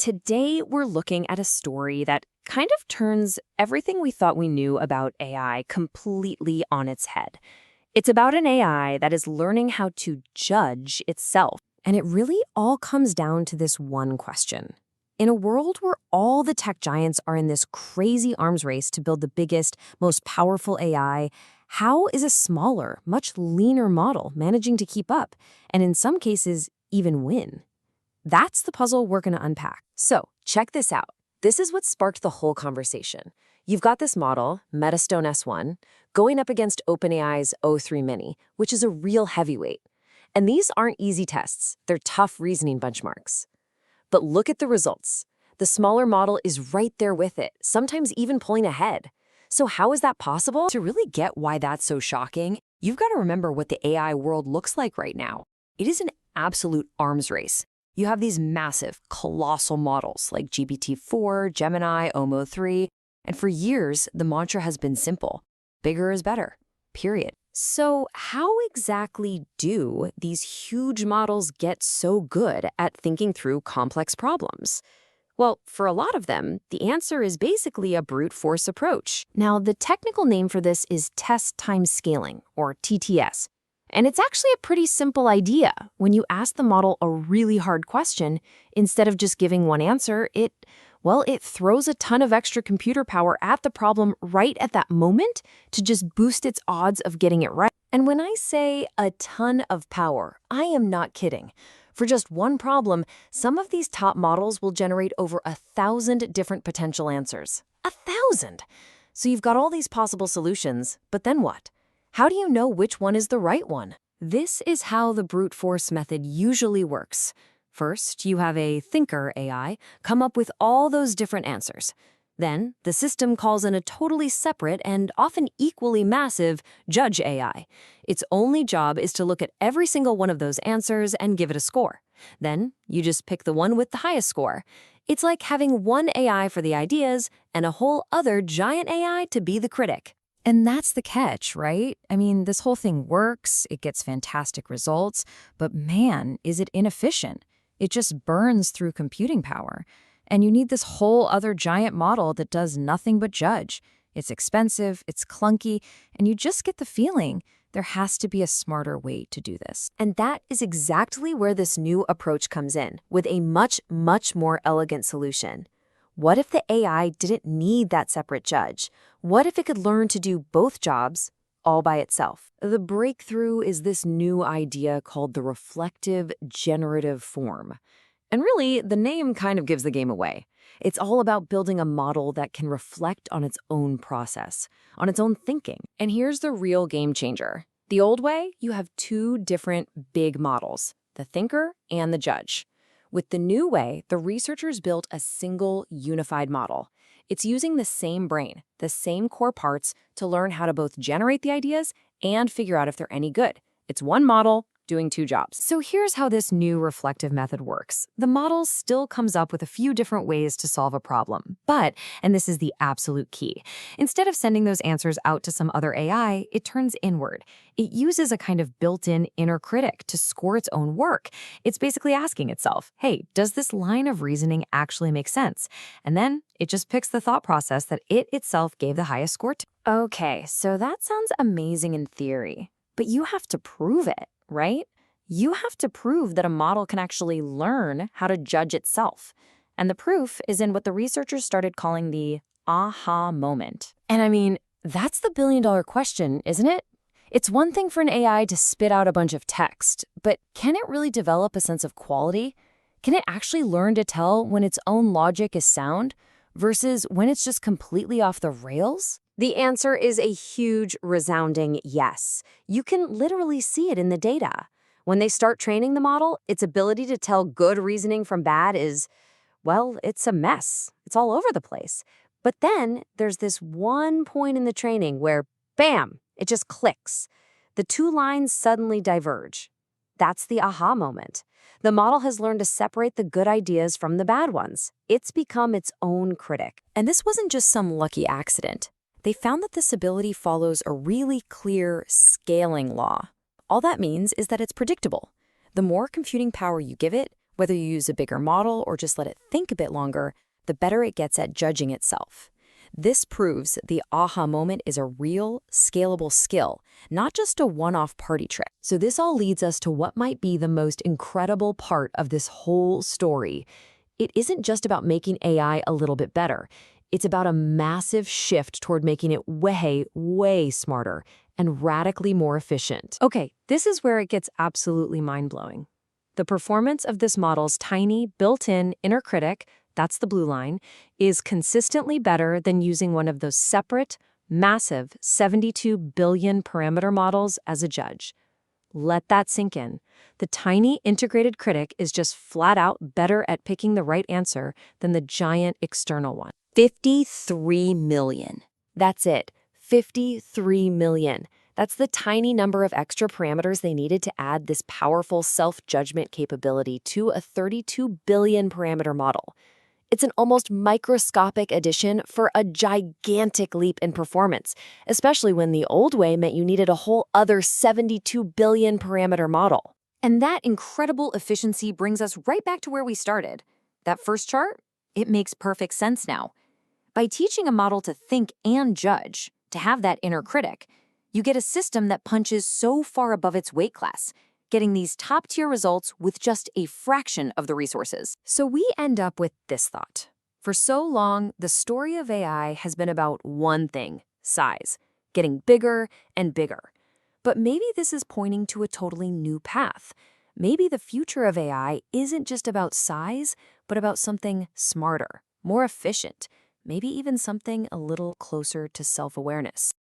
Today we're looking at a story that kind of turns everything we thought we knew about AI completely on its head. It's about an AI that is learning how to judge itself. And it really all comes down to this one question. In a world where all the tech giants are in this crazy arms race to build the biggest, most powerful AI, how is a smaller, much leaner model managing to keep up, and in some cases, even win? That's the puzzle we're going to unpack. So, check this out. This is what sparked the whole conversation. You've got this model, MetaStone-S1, going up against OpenAI's O3 Mini, which is a real heavyweight. And these aren't easy tests. They're tough reasoning benchmarks. But look at the results. The smaller model is right there with it, sometimes even pulling ahead. So how is that possible? To really get why that's so shocking, you've got to remember what the AI world looks like right now. It is an absolute arms race. You have these massive, colossal models like GPT-4, Gemini, OMO 3, and for years, the mantra has been simple. Bigger is better, period. So how exactly do these huge models get so good at thinking through complex problems? Well, for a lot of them, the answer is basically a brute force approach. Now, the technical name for this is test time scaling, or TTS. And it's actually a pretty simple idea. When you ask the model a really hard question, instead of just giving one answer, it throws a ton of extra computer power at the problem right at that moment to just boost its odds of getting it right. And when I say a ton of power, I am not kidding. For just one problem, some of these top models will generate over 1,000 different potential answers. 1,000! So you've got all these possible solutions, but then what? How do you know which one is the right one? This is how the brute force method usually works. First, you have a thinker AI come up with all those different answers. Then, the system calls in a totally separate and often equally massive judge AI. Its only job is to look at every single one of those answers and give it a score. Then, you just pick the one with the highest score. It's like having one AI for the ideas and a whole other giant AI to be the critic. And that's the catch, right? I mean, this whole thing works, it gets fantastic results, but man, is it inefficient. It just burns through computing power. And you need this whole other giant model that does nothing but judge. It's expensive, it's clunky, and you just get the feeling there has to be a smarter way to do this. And that is exactly where this new approach comes in, with a much, much more elegant solution. What if the AI didn't need that separate judge? What if it could learn to do both jobs all by itself? The breakthrough is this new idea called the Reflective Generative Form. And really, the name kind of gives the game away. It's all about building a model that can reflect on its own process, on its own thinking. And here's the real game changer. The old way, you have two different big models, the thinker and the judge. With the new way, the researchers built a single unified model. It's using the same brain, the same core parts, to learn how to both generate the ideas and figure out if they're any good. It's one model doing two jobs. So here's how this new reflective method works. The model still comes up with a few different ways to solve a problem. But, and this is the absolute key, instead of sending those answers out to some other AI, it turns inward. It uses a kind of built-in inner critic to score its own work. It's basically asking itself, hey, does this line of reasoning actually make sense? And then it just picks the thought process that it itself gave the highest score to. Okay, so that sounds amazing in theory, but you have to prove it, right? You have to prove that a model can actually learn how to judge itself. And the proof is in what the researchers started calling the aha moment. And I mean, that's the billion-dollar question, isn't it? It's one thing for an AI to spit out a bunch of text, but can it really develop a sense of quality? Can it actually learn to tell when its own logic is sound versus when it's just completely off the rails? The answer is a huge, resounding yes. You can literally see it in the data. When they start training the model, its ability to tell good reasoning from bad is, well, it's a mess. It's all over the place. But then there's this one point in the training where, bam, it just clicks. The two lines suddenly diverge. That's the aha moment. The model has learned to separate the good ideas from the bad ones. It's become its own critic. And this wasn't just some lucky accident. They found that this ability follows a really clear scaling law. All that means is that it's predictable. The more computing power you give it, Whether you use a bigger model or just let it think a bit longer, the better it gets at judging itself. This proves the aha moment is a real, scalable skill, not just a one-off party trick. So this all leads us to what might be the most incredible part of this whole story. It isn't just about making AI a little bit better. It's about a massive shift toward making it way, way smarter and radically more efficient. Okay, this is where it gets absolutely mind-blowing. The performance of this model's tiny, built-in inner critic, that's the blue line, is consistently better than using one of those separate, massive 72 billion parameter models as a judge. Let that sink in. The tiny integrated critic is just flat out better at picking the right answer than the giant external one. 53 million. That's it. 53 million. That's the tiny number of extra parameters they needed to add this powerful self-judgment capability to a 32 billion parameter model. It's an almost microscopic addition for a gigantic leap in performance, especially when the old way meant you needed a whole other 72 billion parameter model. And that incredible efficiency brings us right back to where we started. That first chart? It makes perfect sense now. By teaching a model to think and judge, to have that inner critic, you get a system that punches so far above its weight class, getting these top-tier results with just a fraction of the resources. So we end up with this thought. For so long, the story of AI has been about one thing: size, getting bigger and bigger. But maybe this is pointing to a totally new path. Maybe the future of AI isn't just about size, but about something smarter, more efficient, maybe even something a little closer to self-awareness.